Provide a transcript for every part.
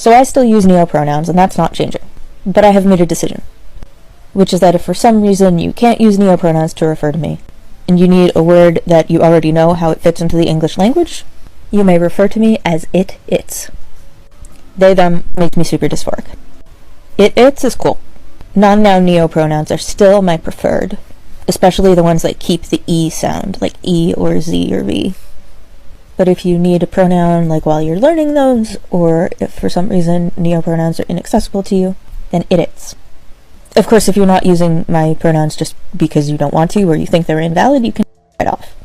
So I still use neopronouns, and that's not changing. But I have made a decision, which is that if for some reason you can't use neopronouns to refer to me, and you need a word that you already know how it fits into the English language, you may refer to me as it, its. They, them makes me super dysphoric. It, its is cool. Non-noun neopronouns are still my preferred, especially the ones that keep the E sound, like E or Z or V. But if you need a pronoun like while you're learning those, or if for some reason neopronouns are inaccessible to you, then it, its. Of course, if you're not using my pronouns just because you don't want to or you think they're invalid, you can right off.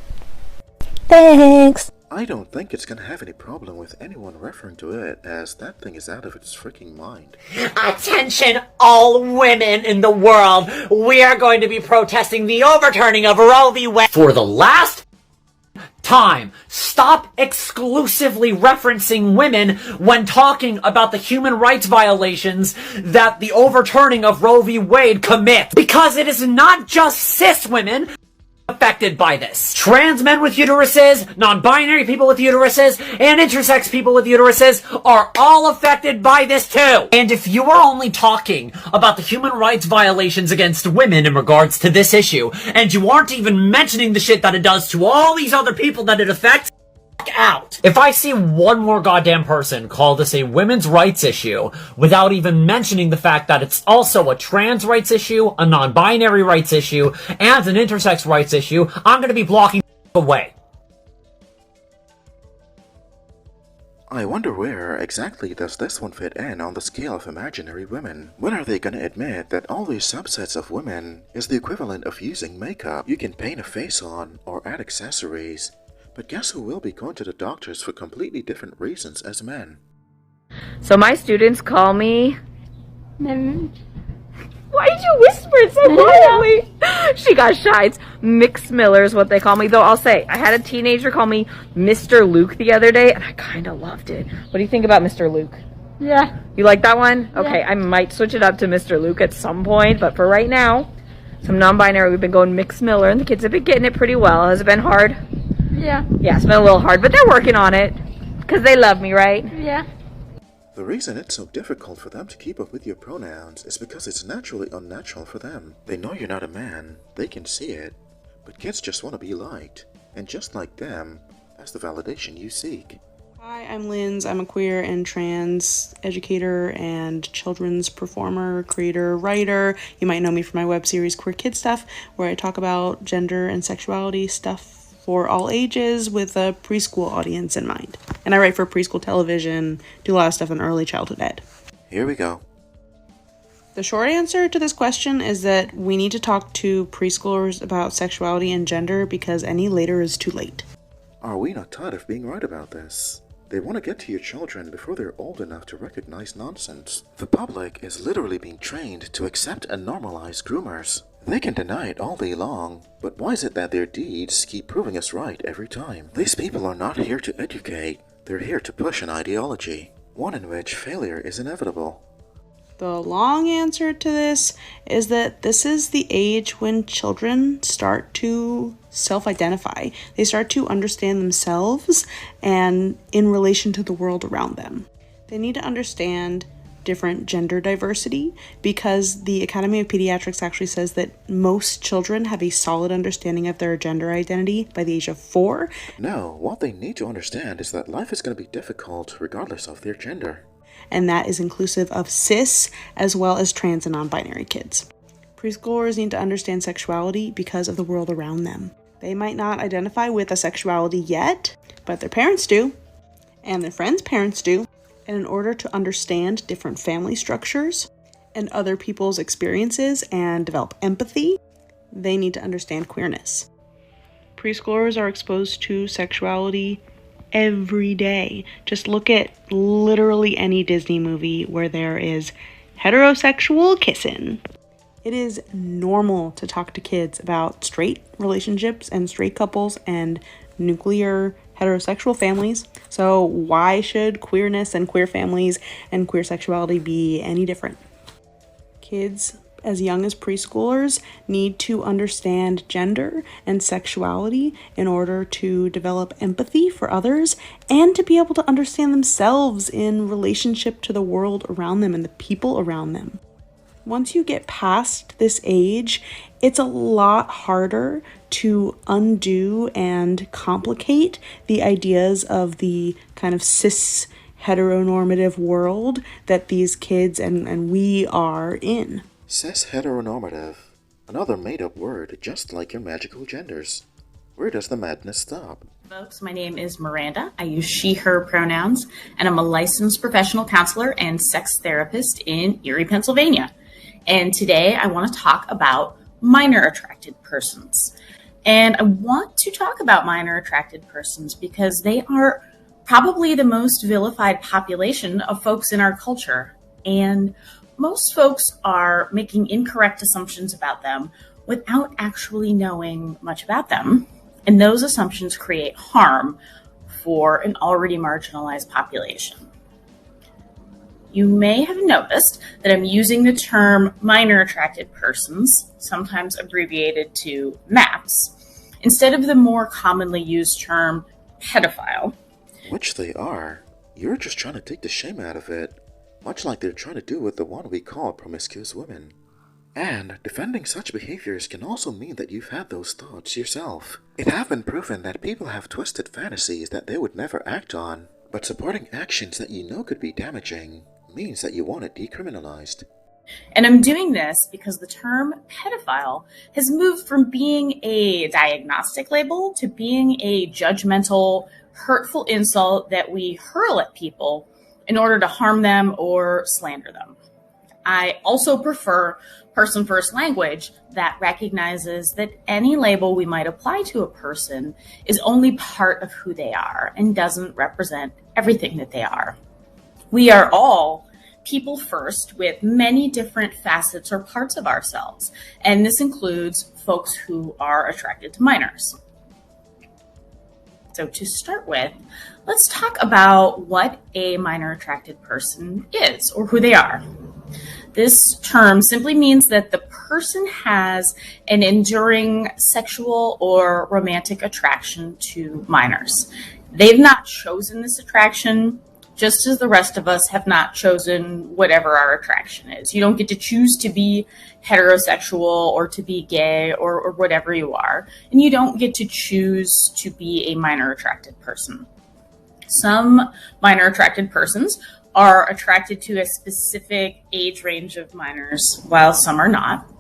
Thanks! I don't think it's gonna have any problem with anyone referring to it, as that thing is out of its freaking mind. Attention, all women in the world! We are going to be protesting the overturning of Roe v. Wade. For the last time, stop exclusively referencing women when talking about the human rights violations that the overturning of Roe v. Wade commits. Because it is not just cis women affected by this. Trans men with uteruses, non-binary people with uteruses, and intersex people with uteruses are all affected by this too. And if you are only talking about the human rights violations against women in regards to this issue, and you aren't even mentioning the shit that it does to all these other people that it affects, out. If I see one more goddamn person call this a women's rights issue without even mentioning the fact that it's also a trans rights issue, a non-binary rights issue, and an intersex rights issue, I'm gonna be blocking away. I wonder where exactly does this one fit in on the scale of imaginary women? When are they gonna admit that all these subsets of women is the equivalent of using makeup you can paint a face on or add accessories? But guess who will be going to the doctors for completely different reasons as men? So my students call me... Why did you whisper it so quietly? She got shy. It's Mix Miller is what they call me. Though I'll say, I had a teenager call me Mr. Luke the other day, and I kind of loved it. What do you think about Mr. Luke? Yeah. You like that one? Okay, Yeah. I might switch it up to Mr. Luke at some point, but for right now, some non-binary, we've been going Mix Miller, and the kids have been getting it pretty well. Has it been hard? Yeah. Yeah, it's been a little hard, but they're working on it. Because they love me, right? Yeah. The reason it's so difficult for them to keep up with your pronouns is because it's naturally unnatural for them. They know you're not a man, they can see it, but kids just want to be liked, and just like them, that's the validation you seek. Hi, I'm Linz. I'm a queer and trans educator and children's performer, creator, writer. You might know me from my web series Queer Kid Stuff, where I talk about gender and sexuality stuff for all ages with a preschool audience in mind. And I write for preschool television, do a lot of stuff in early childhood ed. Here we go. The short answer to this question is that we need to talk to preschoolers about sexuality and gender because any later is too late. Are we not tired of being right about this? They want to get to your children before they're old enough to recognize nonsense. The public is literally being trained to accept and normalize groomers. They can deny it all day long, but why is it that their deeds keep proving us right every time? These people are not here to educate, they're here to push an ideology, one in which failure is inevitable. The long answer to this is that this is the age when children start to self-identify. They start to understand themselves and in relation to the world around them. They need to understand different gender diversity because the Academy of Pediatrics actually says that most children have a solid understanding of their gender identity by the age of 4. No, what they need to understand is that life is going to be difficult regardless of their gender. And that is inclusive of cis as well as trans and non-binary kids. Preschoolers need to understand sexuality because of the world around them. They might not identify with a sexuality yet, but their parents do, and their friends' parents do. And in order to understand different family structures and other people's experiences and develop empathy, they need to understand queerness. Preschoolers are exposed to sexuality every day. Just look at literally any Disney movie where there is heterosexual kissing. It is normal to talk to kids about straight relationships and straight couples and nuclear heterosexual families. So why should queerness and queer families and queer sexuality be any different? Kids as young as preschoolers need to understand gender and sexuality in order to develop empathy for others and to be able to understand themselves in relationship to the world around them and the people around them. Once you get past this age, it's a lot harder to undo and complicate the ideas of the kind of cis heteronormative world that these kids and we are in. Cis heteronormative. Another made-up word, just like your magical genders. Where does the madness stop? Folks, my name is Miranda. I use she, her pronouns, and I'm a licensed professional counselor and sex therapist in Erie, Pennsylvania. And today I want to talk about minor attracted persons. And I want to talk about minor attracted persons because they are probably the most vilified population of folks in our culture. And most folks are making incorrect assumptions about them without actually knowing much about them. And those assumptions create harm for an already marginalized population. You may have noticed that I'm using the term minor attracted persons, sometimes abbreviated to MAPS, instead of the more commonly used term pedophile. Which they are. You're just trying to take the shame out of it, much like they're trying to do with the one we call promiscuous women. And defending such behaviors can also mean that you've had those thoughts yourself. It has been proven that people have twisted fantasies that they would never act on, but supporting actions that you know could be damaging means that you want it decriminalized. And I'm doing this because the term pedophile has moved from being a diagnostic label to being a judgmental, hurtful insult that we hurl at people in order to harm them or slander them. I also prefer person-first language that recognizes that any label we might apply to a person is only part of who they are and doesn't represent everything that they are. We are all people first with many different facets or parts of ourselves, and this includes folks who are attracted to minors. So to start with, let's talk about what a minor attracted person is or who they are. This term simply means that the person has an enduring sexual or romantic attraction to minors. They've not chosen this attraction, just as the rest of us have not chosen whatever our attraction is. You don't get to choose to be heterosexual or to be gay or whatever you are. And you don't get to choose to be a minor attracted person. Some minor attracted persons are attracted to a specific age range of minors, while some are not.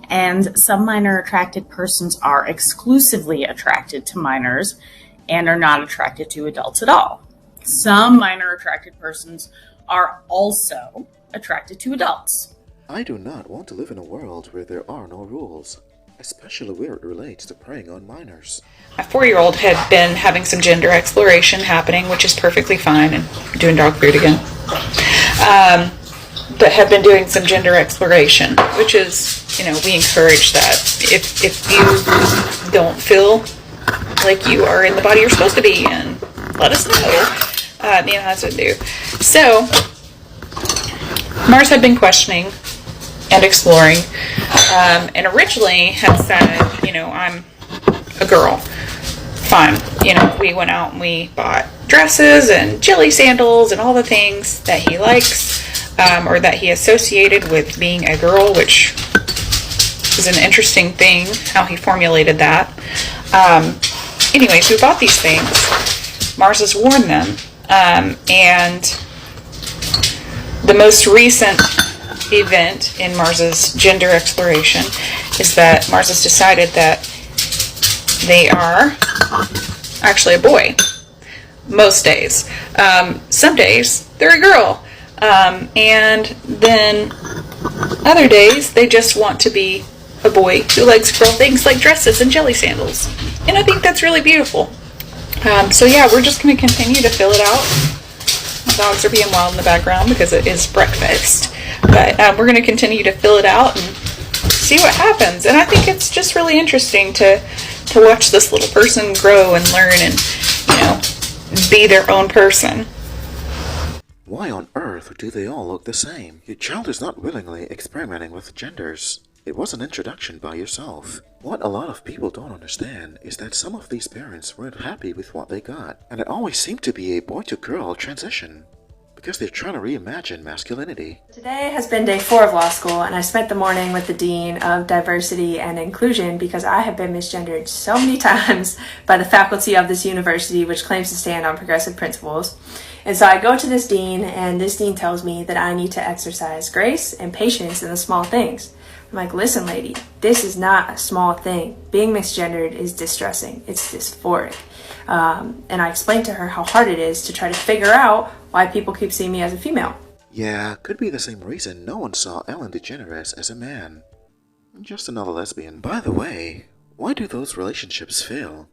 And some minor attracted persons are exclusively attracted to minors and are not attracted to adults at all. Some minor attracted persons are also attracted to adults. I do not want to live in a world where there are no rules, especially where it relates to preying on minors. My 4-year-old had been having some gender exploration happening, which is perfectly fine, and doing dog food again. But had been doing some gender exploration, which is, we encourage that. If you don't feel like you are in the body you're supposed to be in, let us know. Me and husband do. So, Mars had been questioning and exploring, and originally had said, I'm a girl. Fine. We went out and we bought dresses and jelly sandals and all the things that he likes, or that he associated with being a girl, which is an interesting thing, how he formulated that. Anyways, we bought these things. Mars has worn them. And the most recent event in Mars's gender exploration is that Mars has decided that they are actually a boy. Most days. Some days, they're a girl. And then other days, they just want to be a boy who likes girl things like dresses and jelly sandals. And I think that's really beautiful. So yeah, we're just going to continue to fill it out. My dogs are being wild in the background because it is breakfast. But we're going to continue to fill it out and see what happens. And I think it's just really interesting to watch this little person grow and learn and, be their own person. Why on earth do they all look the same? Your child is not willingly experimenting with genders. It was an introduction by yourself. What a lot of people don't understand is that some of these parents weren't happy with what they got, and it always seemed to be a boy-to-girl transition, because they're trying to reimagine masculinity. Today has been day 4 of law school, and I spent the morning with the Dean of Diversity and Inclusion because I have been misgendered so many times by the faculty of this university, which claims to stand on progressive principles. And so I go to this Dean, and this Dean tells me that I need to exercise grace and patience in the small things. I'm like, listen, lady, this is not a small thing. Being misgendered is distressing. It's dysphoric. And I explained to her how hard it is to try to figure out why people keep seeing me as a female. Yeah, could be the same reason no one saw Ellen DeGeneres as a man. Just another lesbian. By the way, why do those relationships fail?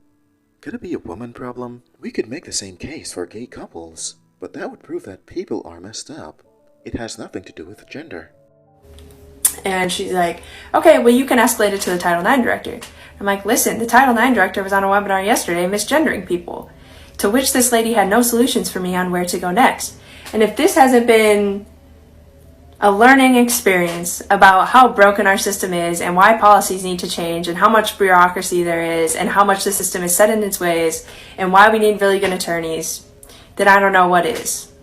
Could it be a woman problem? We could make the same case for gay couples, but that would prove that people are messed up. It has nothing to do with gender. And she's like, okay, well, you can escalate it to the Title IX director. I'm like, listen, the Title IX director was on a webinar yesterday misgendering people, to which this lady had no solutions for me on where to go next. And if this hasn't been a learning experience about how broken our system is and why policies need to change and how much bureaucracy there is and how much the system is set in its ways and why we need really good attorneys, then I don't know what is.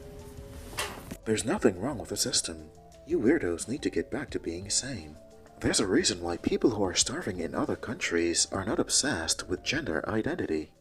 There's nothing wrong with the system. You weirdos need to get back to being sane. There's a reason why people who are starving in other countries are not obsessed with gender identity.